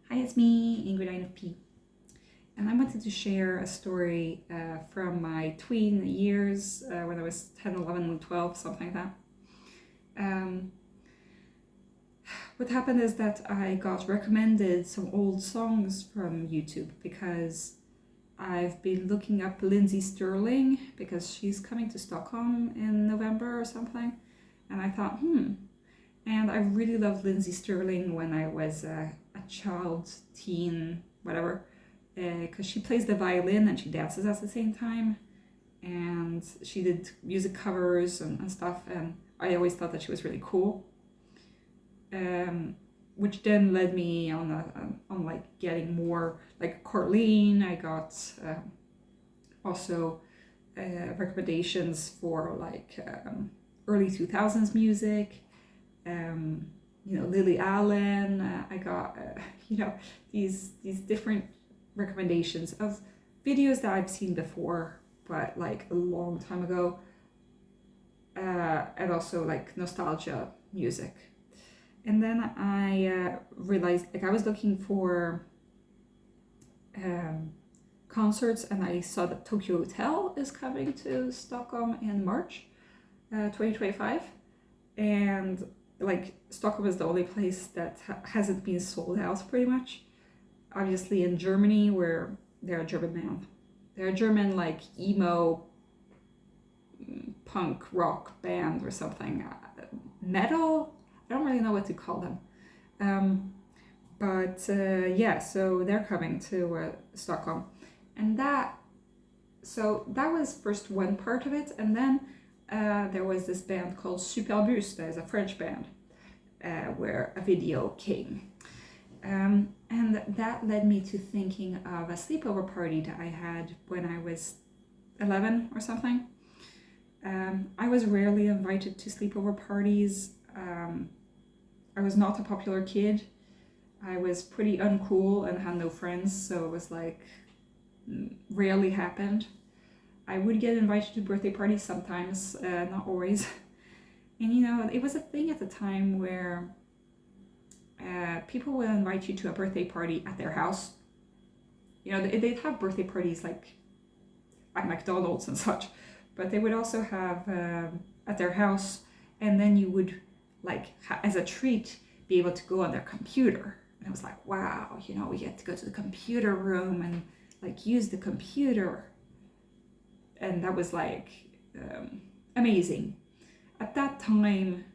Hi, it's me, Ingrid INFP, and I wanted to share a story from my tween years when I was 10, 11, and 12, something like that. What happened is that I got recommended some old songs from YouTube because I've been looking up Lindsay Sterling because she's coming to Stockholm in November or something, and I thought, and I really loved Lindsay Sterling when I was a child, teen, whatever, because she plays the violin and she dances at the same time, and she did music covers and stuff, and I always thought that she was really cool, which then led me on like getting more like Corleen. I got also recommendations for like early 2000s music. Lily Allen. I got these different recommendations of videos that I've seen before, but like a long time ago, and also like nostalgia music. And then I realized, like, I was looking for concerts, and I saw that Tokio Hotel is coming to Stockholm in March 2025, and like Stockholm is the only place that hasn't been sold out pretty much. Obviously in Germany, where they're a German band. They're a German like emo punk rock band or something. Metal? I don't really know what to call them. So they're coming to Stockholm. And that was first one part of it, and then there was this band called Superbus, that is a French band, where a video came. And that led me to thinking of a sleepover party that I had when I was 11 or something. I was rarely invited to sleepover parties. I was not a popular kid. I was pretty uncool and had no friends, so it was like rarely happened. I would get invited to birthday parties sometimes, not always. And it was a thing at the time where people would invite you to a birthday party at their house. They'd have birthday parties like at McDonald's and such, but they would also have at their house, and then you would, like, as a treat, be able to go on their computer. And I was like, wow, we get to go to the computer room and like use the computer. And that was like amazing. At that time,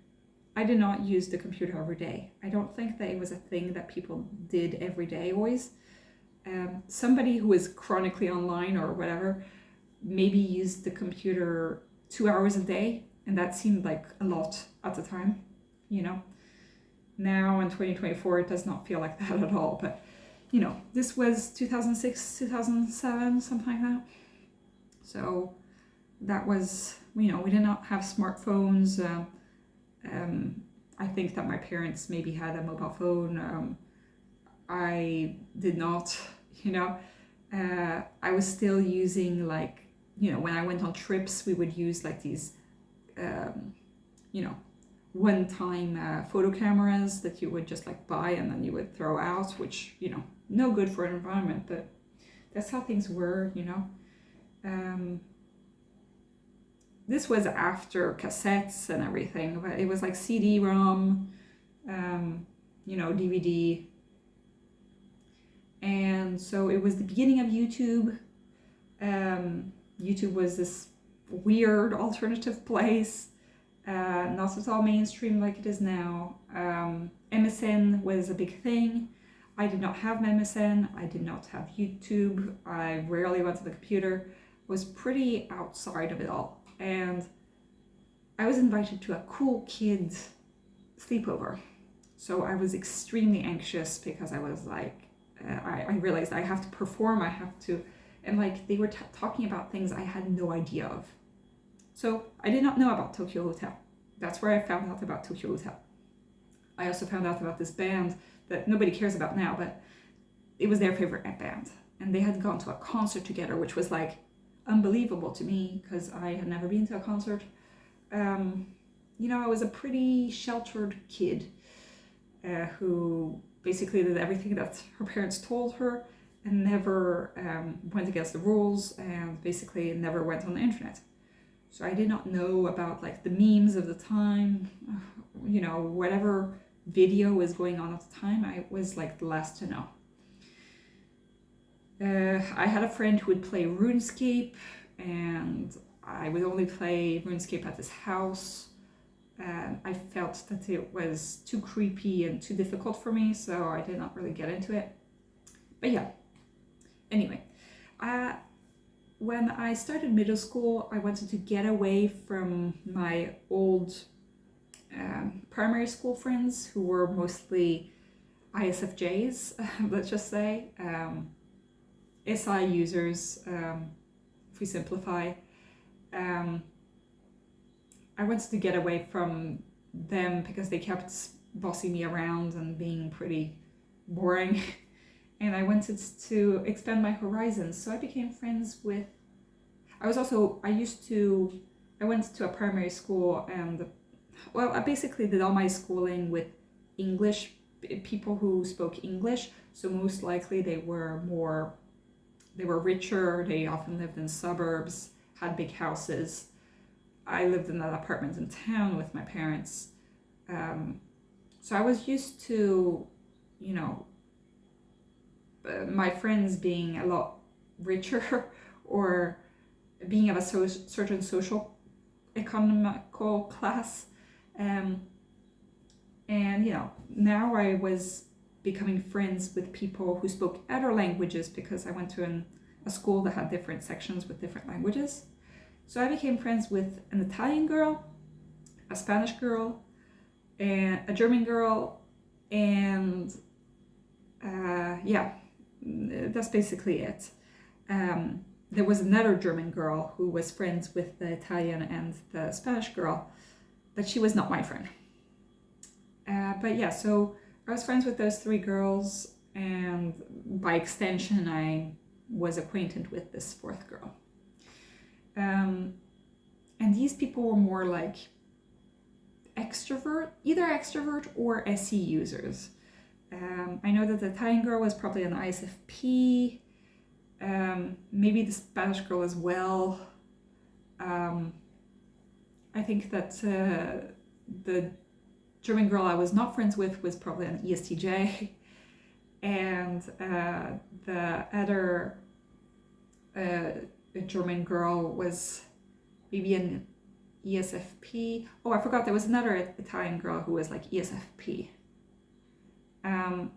I did not use the computer every day. I don't think that it was a thing that people did every day always. Somebody who was chronically online or whatever maybe used the computer 2 hours a day, and that seemed like a lot at the time. Now in 2024 it does not feel like that at all, but this was 2006, 2007, something like that. So that was, we did not have smartphones. I think that my parents maybe had a mobile phone. I did not, I was still using like, when I went on trips, we would use like these, one-time photo cameras that you would just like buy and then you would throw out, which, no good for an environment, but that's how things were, This was after cassettes and everything, but it was like CD-ROM, DVD. And so it was the beginning of YouTube. YouTube was this weird alternative place, not at all mainstream like it is now. MSN was a big thing. I did not have MSN. I did not have YouTube. I rarely went to the computer. Was pretty outside of it all. And I was invited to a cool kid sleepover. So I was extremely anxious because I was like, I realized I have to perform, I have to, and like they were talking about things I had no idea of. So I did not know about Tokio Hotel. That's where I found out about Tokio Hotel. I also found out about this band that nobody cares about now, but it was their favorite band. And they had gone to a concert together, which was like unbelievable to me because I had never been to a concert. I was a pretty sheltered kid who basically did everything that her parents told her and never went against the rules and basically never went on the internet. So I did not know about like the memes of the time, whatever video was going on at the time. I was like the last to know. I had a friend who would play RuneScape, and I would only play RuneScape at his house. I felt that it was too creepy and too difficult for me, so I did not really get into it. But yeah, anyway, when I started middle school, I wanted to get away from my old primary school friends who were mostly ISFJs, let's just say, SI users, if we simplify. I wanted to get away from them because they kept bossing me around and being pretty boring. And I wanted to expand my horizons. So I became friends with... I went to a primary school and, well, I basically did all my schooling with English, people who spoke English. So most likely they were richer, they often lived in suburbs, had big houses. I lived in an apartment in town with my parents. So I was used to, my friends being a lot richer or being of a certain social economical class. And, now I was becoming friends with people who spoke other languages because I went to a school that had different sections with different languages. So I became friends with an Italian girl, a Spanish girl, and a German girl, and that's basically it. There was another German girl who was friends with the Italian and the Spanish girl, but she was not my friend. So I was friends with those three girls, and by extension I was acquainted with this fourth girl. And these people were more like either extrovert or SE users. I know that the Italian girl was probably an ISFP, maybe the Spanish girl as well. I think that the German girl I was not friends with was probably an ESTJ, and the other German girl was maybe an ESFP. Oh, I forgot there was another Italian girl who was like ESFP. And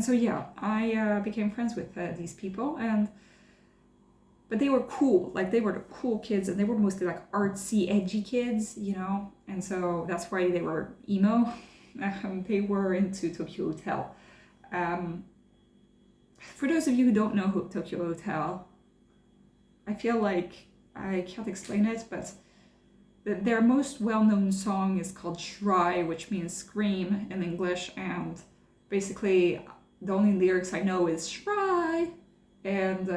so yeah, I became friends with these people, but they were cool. Like they were the cool kids, and they were mostly like artsy, edgy kids, and so that's why they were emo. They were into Tokio Hotel. For those of you who don't know Tokio Hotel, I feel like I can't explain it, but their most well-known song is called Shry, which means scream in English, and basically the only lyrics I know is Shry and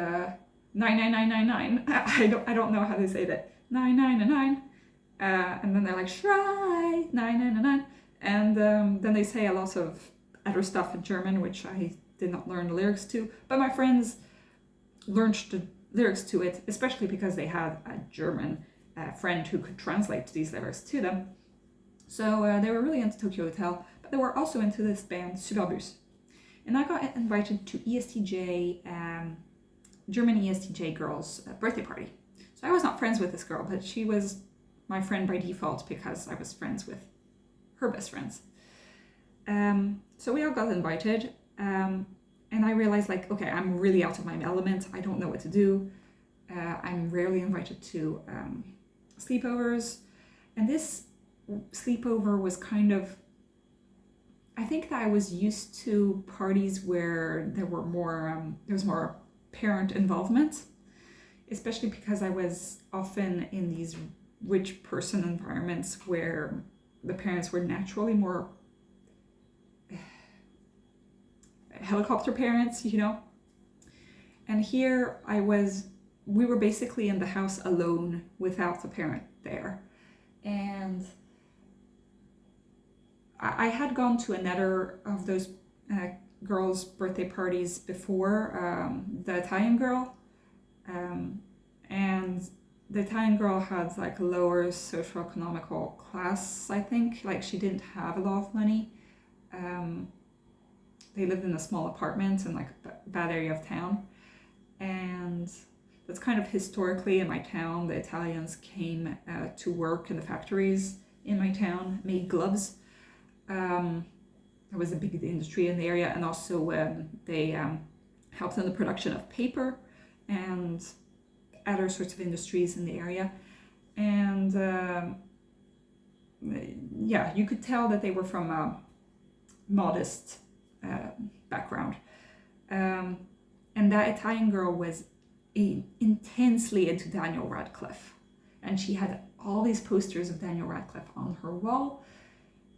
99999. I don't know how they say that. 999. And then they're like Shry 999, and then they say a lot of other stuff in German, which I did not learn the lyrics to, but my friends learned the lyrics to it, especially because they had a German friend who could translate these lyrics to them. So they were really into Tokio Hotel, but they were also into this band Superbus. And I got invited to ESTJ, German ESTJ girl's birthday party. So I was not friends with this girl, but she was my friend by default because I was friends with her best friends. So we all got invited, and I realized like, okay, I'm really out of my element. I don't know what to do. I'm rarely invited to sleepovers, and this sleepover was kind of, I think that I was used to parties where there was more parent involvement, especially because I was often in these rich person environments where the parents were naturally more helicopter parents, And here we were basically in the house alone without the parent there. And I had gone to another of those girls' birthday parties before, the Italian girl, and the Italian girl had like a lower socioeconomical class, I think. Like she didn't have a lot of money. They lived in a small apartment in like a bad area of town, and that's kind of historically in my town. The Italians came to work in the factories in my town, made gloves. There was a big industry in the area, and also they helped in the production of paper and other sorts of industries in the area. And yeah, you could tell that they were from a modest background. And that Italian girl was intensely into Daniel Radcliffe, and she had all these posters of Daniel Radcliffe on her wall,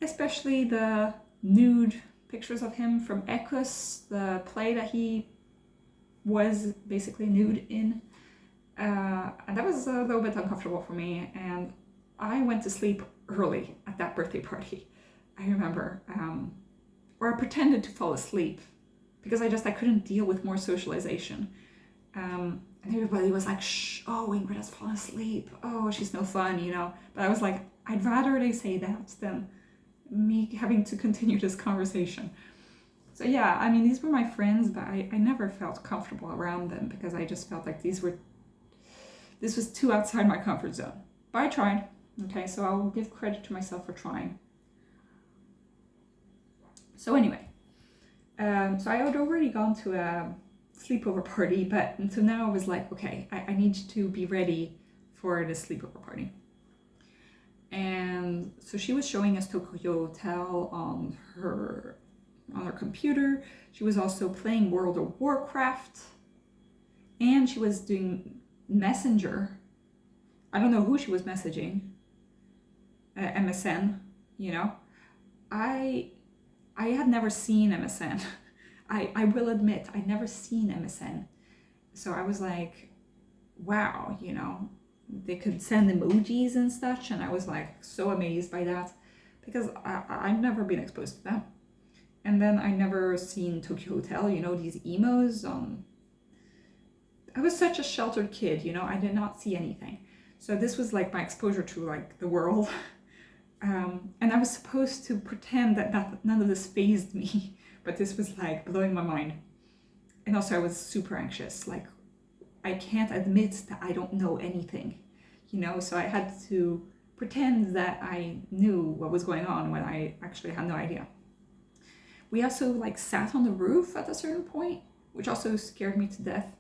especially the nude pictures of him from Equus, the play that he was basically nude in. And that was a little bit uncomfortable for me, and I went to sleep early at that birthday party, I remember. Or I pretended to fall asleep because I couldn't deal with more socialization. And everybody was like, shh, oh, Ingrid has fallen asleep. Oh, she's no fun, you know. But I was like, I'd rather they say that than me having to continue this conversation. So yeah, I mean, these were my friends, but I never felt comfortable around them because I just felt like this was too outside my comfort zone. But I tried, okay, so I'll give credit to myself for trying. So anyway, so I had already gone to a sleepover party, but so now I was like, okay, I need to be ready for the sleepover party. And so she was showing us Tokio Hotel on her computer. She was also playing World of Warcraft, and she was doing Messenger. I don't know who she was messaging. MSN, you know. I had never seen MSN. I will admit, I'd never seen MSN. So I was like, wow, you know, they could send emojis and such, and I was like so amazed by that because I've never been exposed to them. And then I never seen Tokio Hotel, you know, these emos. I was such a sheltered kid, you know, I did not see anything. So this was like my exposure to like the world. And I was supposed to pretend that none of this fazed me, but this was like blowing my mind. And also I was super anxious, like I can't admit that I don't know anything, you know, so I had to pretend that I knew what was going on when I actually had no idea. We also like sat on the roof at a certain point, which also scared me to death.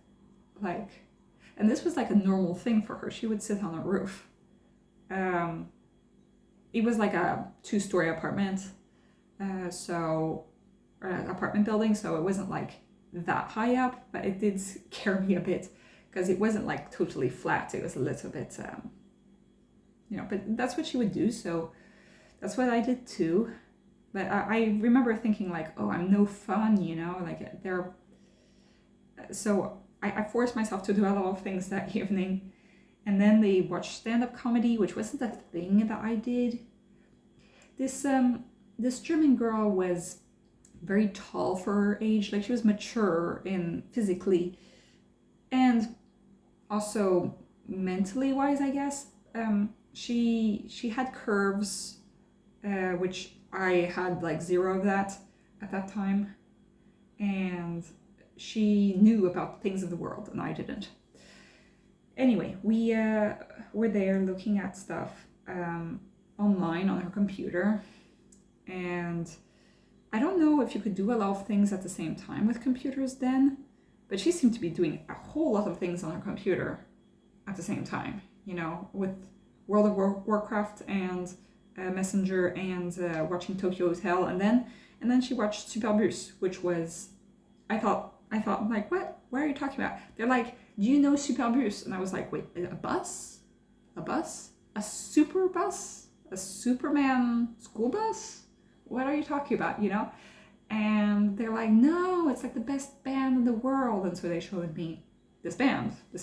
Like, and this was like a normal thing for her. She would sit on a roof. It was like a 2-story apartment, apartment building, so it wasn't like that high up, but it did scare me a bit because it wasn't like totally flat. It was a little bit, you know, but that's what she would do, so that's what I did too. But I remember thinking like, oh, I'm no fun, you know, like they're... So I forced myself to do a lot of things that evening. And then they watched stand-up comedy, which wasn't a thing that I did. This German girl was very tall for her age, like she was mature in physically and also mentally wise, I guess. She had curves, which I had like 0 of that at that time, and she knew about things of the world and I didn't. Anyway, we were there looking at stuff online on her computer, and I don't know if you could do a lot of things at the same time with computers then, but she seemed to be doing a whole lot of things on her computer at the same time, you know, with World of Warcraft and Messenger and watching Tokio Hotel, and then she watched Superbus, which was, I thought like, what are you talking about? They're like, do you know Superbus? And I was like, wait, a bus? A bus? A Superbus? A Superman school bus? What are you talking about, you know? And they're like, no, it's like the best band in the world. And so they showed me this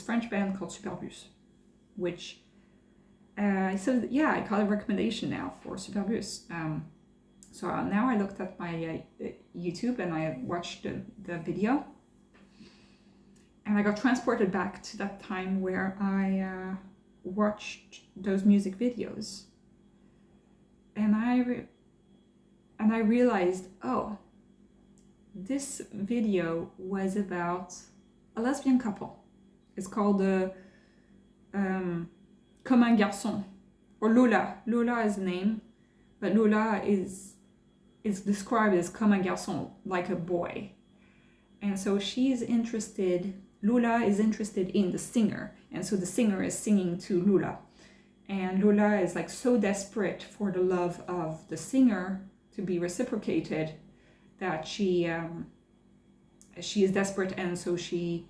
French band called Superbus, which, so yeah, I got a recommendation now for Superbus. So now I looked at my YouTube and I watched the video, and I got transported back to that time where I watched those music videos, and I realized, oh, this video was about a lesbian couple. It's called Comme un garçon, or Lola. Lola is the name, but Lola is described as comme un garçon, like a boy. And so Lula is interested in the singer, and so the singer is singing to Lula. And Lula is like so desperate for the love of the singer to be reciprocated that she is desperate, and so she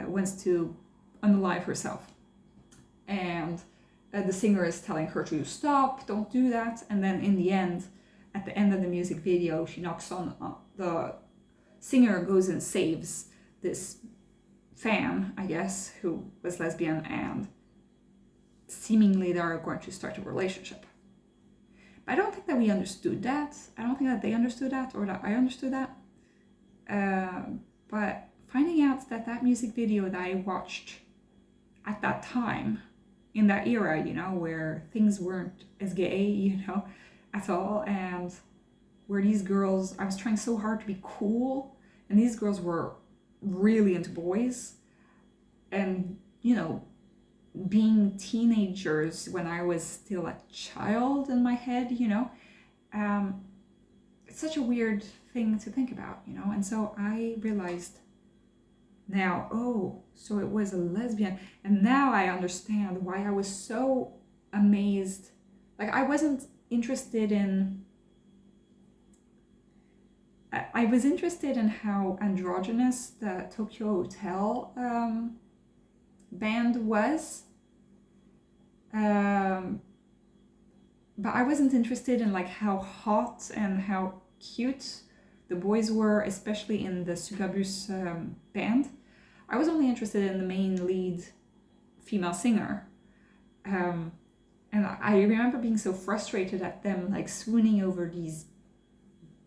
wants to unalive herself. And the singer is telling her to stop, don't do that. And then in the end, at the end of the music video, she knocks on the singer goes and saves this fan, I guess, who was lesbian, and seemingly they are going to start a relationship. But I don't think that we understood that. I don't think that they understood that, or that I understood that. But finding out that music video that I watched at that time, in that era, you know, where things weren't as gay, you know, at all, and where these girls, I was trying so hard to be cool, and these girls were really into boys, and, you know, being teenagers when I was still a child in my head, you know, it's such a weird thing to think about, you know. And so I realized now, oh, so it was a lesbian, and now I understand why I was so amazed. Like, I wasn't interested in, I was interested in how androgynous the Tokio Hotel band was, but I wasn't interested in like how hot and how cute the boys were, especially in the Superbus band. I was only interested in the main lead female singer. And I remember being so frustrated at them like swooning over these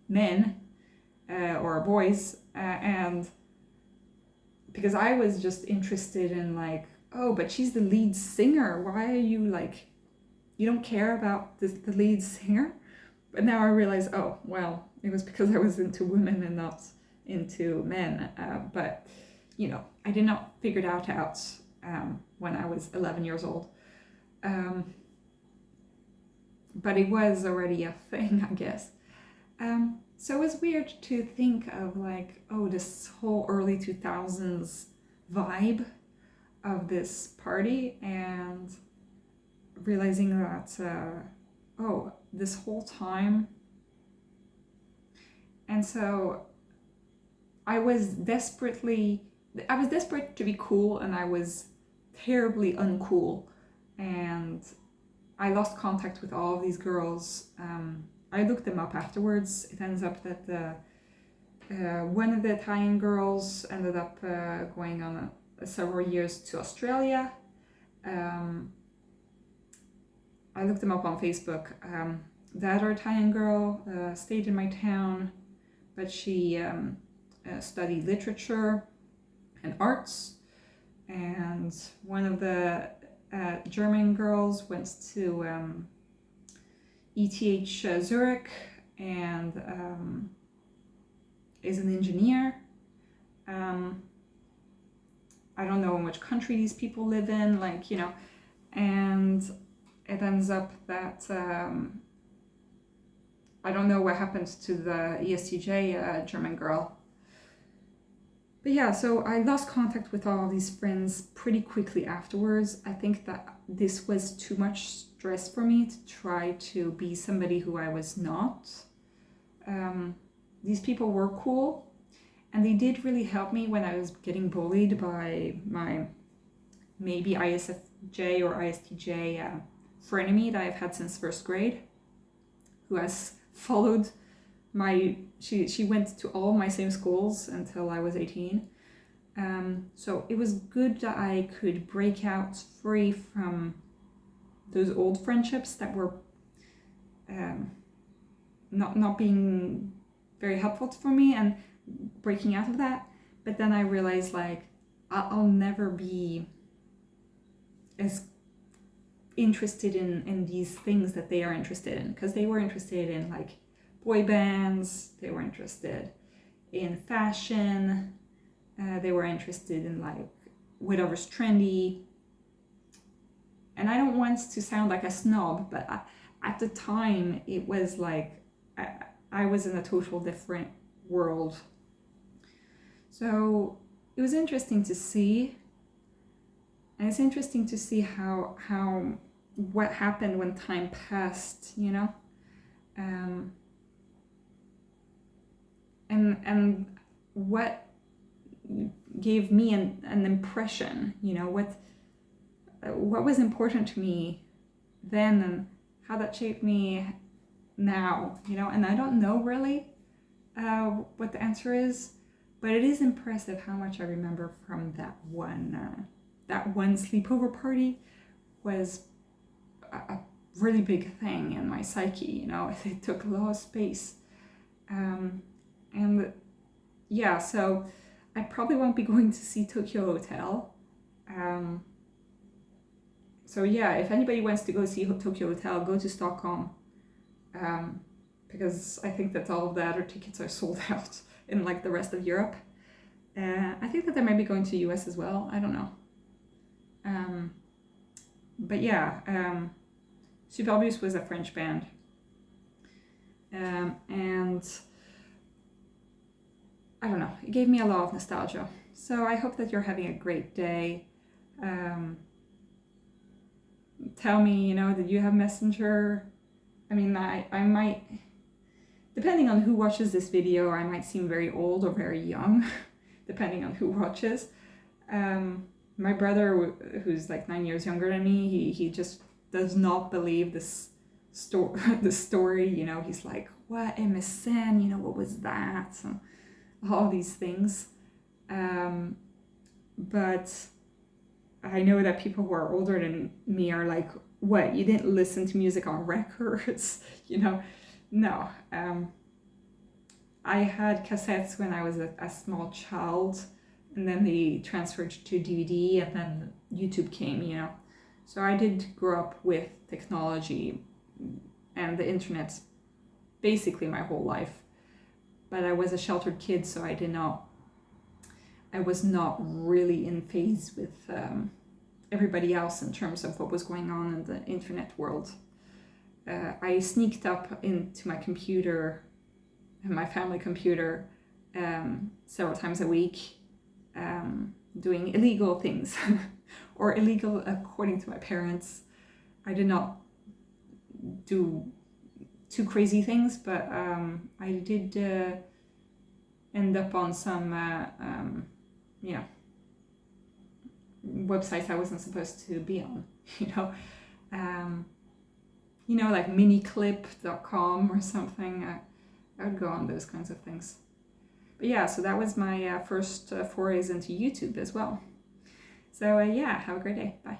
men or boys, and because I was just interested in like, oh, but she's the lead singer. Why are you like, you don't care about the lead singer? But now I realize, oh, well, it was because I was into women and not into men. But, you know, I did not figure that out when I was 11 years old. But it was already a thing, I guess. So it was weird to think of like, oh, this whole early 2000s vibe of this party, and realizing that, oh, this whole time. And so I was desperate to be cool, and I was terribly uncool, and I lost contact with all of these girls. I looked them up afterwards. It ends up that one of the Italian girls ended up going on several years to Australia. I looked them up on Facebook. The other Italian girl stayed in my town, but she studied literature and arts. And one of the German girls went to ETH Zurich and is an engineer. I don't know in which country these people live in, like, you know, and it ends up that I don't know what happened to the ESTJ German girl. But yeah, so I lost contact with all these friends pretty quickly afterwards. I think that this was too much stress for me to try to be somebody who I was not. These people were cool, and they did really help me when I was getting bullied by my maybe ISFJ or ISTJ frenemy that I've had since first grade, who has followed she went to all my same schools until I was 18. So it was good that I could break out free from those old friendships that were not being very helpful for me and breaking out of that. But then I realized like I'll never be as interested in these things that they are interested in, because they were interested in like boy bands, they were interested in fashion, they were interested in like whatever's trendy. And I don't want to sound like a snob, but at the time it was like I was in a total different world. So it was interesting to see, and it's interesting to see how what happened when time passed, you know, and what gave me an impression, you know, what was important to me then and how that shaped me now, you know. And I don't know really what the answer is, but it is impressive how much I remember from that one sleepover party. Was a really big thing in my psyche, you know. It took a lot of space, and yeah, so I probably won't be going to see Tokio Hotel. So yeah, if anybody wants to go see Tokio Hotel, go to Stockholm, because I think that all of the other tickets are sold out in like the rest of Europe. I think that they might be going to the US as well. I don't know. But yeah, Superbus was a French band, and I don't know, it gave me a lot of nostalgia. So I hope that you're having a great day. Tell me, you know, did you have Messenger? I mean, I might, depending on who watches this video, I might seem very old or very young, depending on who watches. My brother, who's like 9 years younger than me, he just does not believe this the story, you know. He's like, what, MSN, you know, what was that? And all these things. But I know that people who are older than me are like, what, you didn't listen to music on records? You know, no. I had cassettes when I was a small child, and then they transferred to DVD, and then YouTube came, you know. So I did grow up with technology and the internet basically my whole life. But I was a sheltered kid, so I was not really in phase with everybody else in terms of what was going on in the internet world. I sneaked up into my computer, my family computer, several times a week, doing illegal things, or illegal according to my parents. I did not do too crazy things, but I did end up on some websites I wasn't supposed to be on, you know, like miniclip.com or something. I would go on those kinds of things. But yeah, so that was my first forays into YouTube as well. So yeah, have a great day. Bye.